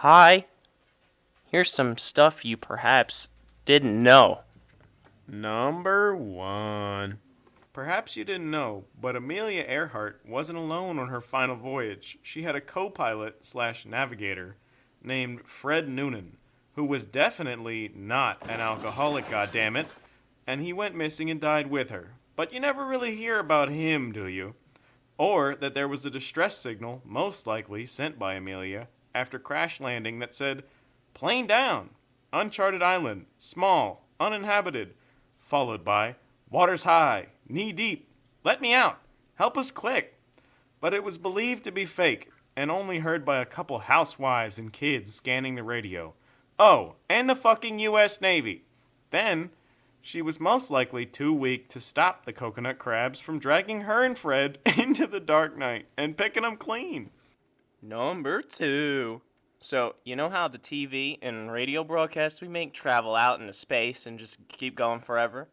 Hi, here's some stuff you perhaps didn't know. Number 1. Perhaps you didn't know, but Amelia Earhart wasn't alone on her final voyage. She had a co-pilot/navigator named Fred Noonan, who was definitely not an alcoholic, goddammit, and he went missing and died with her. But you never really hear about him, do you? Or that there was a distress signal, most likely sent by Amelia, after crash landing that said, "Plane down, uncharted island, small, uninhabited," followed by, "Water's high, knee deep, let me out, help us quick." But it was believed to be fake, and only heard by a couple housewives and kids scanning the radio. Oh, and the fucking US Navy. Then, she was most likely too weak to stop the coconut crabs from dragging her and Fred into the dark night and picking them clean. Number 2. So, you know how the TV and radio broadcasts we make travel out into space and just keep going forever?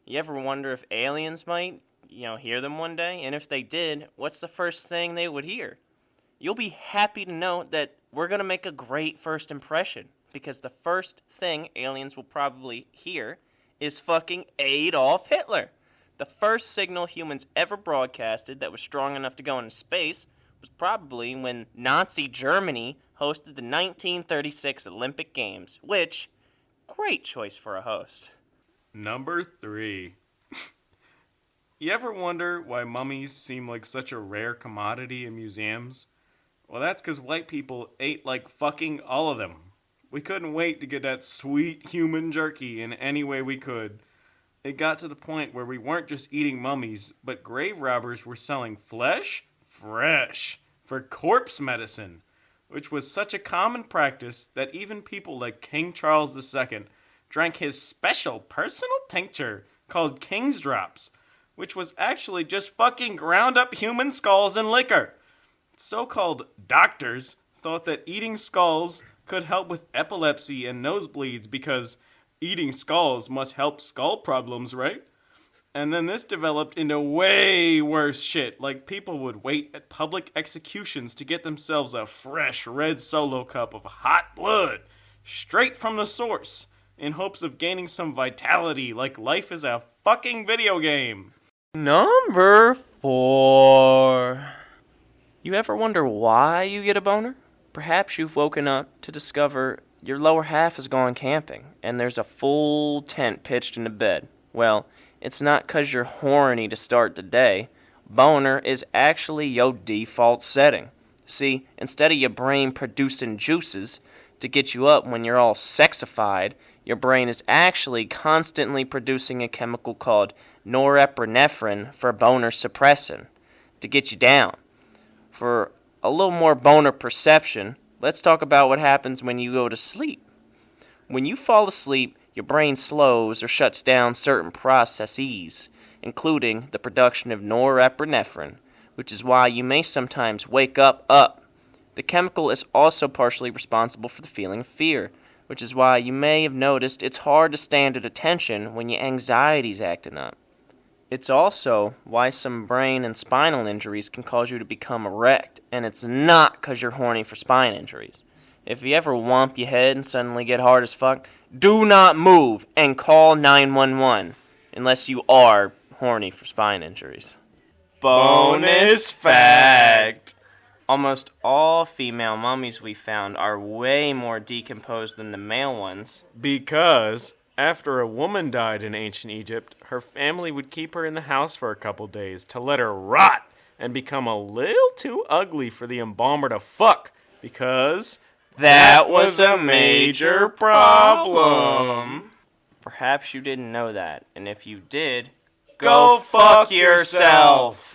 You ever wonder if aliens might, hear them one day? And if they did, what's the first thing they would hear? You'll be happy to know that we're going to make a great first impression, because the first thing aliens will probably hear is fucking Adolf Hitler. The first signal humans ever broadcasted that was strong enough to go into space was probably when Nazi Germany hosted the 1936 Olympic Games, which, great choice for a host. Number 3. You ever wonder why mummies seem like such a rare commodity in museums? Well, that's because white people ate like fucking all of them. We couldn't wait to get that sweet human jerky in any way we could. It got to the point where we weren't just eating mummies, but grave robbers were selling flesh fresh for corpse medicine, which was such a common practice that even people like King Charles II drank his special personal tincture called King's Drops, which was actually just fucking ground up human skulls and liquor. So-called doctors thought that eating skulls could help with epilepsy and nosebleeds because eating skulls must help skull problems, right? And then this developed into way worse shit, like people would wait at public executions to get themselves a fresh red Solo cup of hot blood, straight from the source, in hopes of gaining some vitality like life is a fucking video game. Number 4. You ever wonder why you get a boner? Perhaps you've woken up to discover your lower half has gone camping, and there's a full tent pitched into bed. Well, it's not 'cause you're horny to start the day. Boner is actually your default setting. See, instead of your brain producing juices to get you up when you're all sexified, your brain is actually constantly producing a chemical called norepinephrine for boner suppression, to get you down. For a little more boner perception, let's talk about what happens when you go to sleep. When you fall asleep, your brain slows or shuts down certain processes, including the production of norepinephrine, which is why you may sometimes wake up. The chemical is also partially responsible for the feeling of fear, which is why you may have noticed it's hard to stand at attention when your anxiety's acting up. It's also why some brain and spinal injuries can cause you to become erect, and it's not 'cause you're horny for spine injuries. If you ever whomp your head and suddenly get hard as fuck, do not move and call 911, unless you are horny for spine injuries. Bonus fact! Almost all female mummies we found are way more decomposed than the male ones. Because after a woman died in ancient Egypt, her family would keep her in the house for a couple days to let her rot and become a little too ugly for the embalmer to fuck, because that was a major problem. Perhaps you didn't know that, and if you did, go fuck yourself.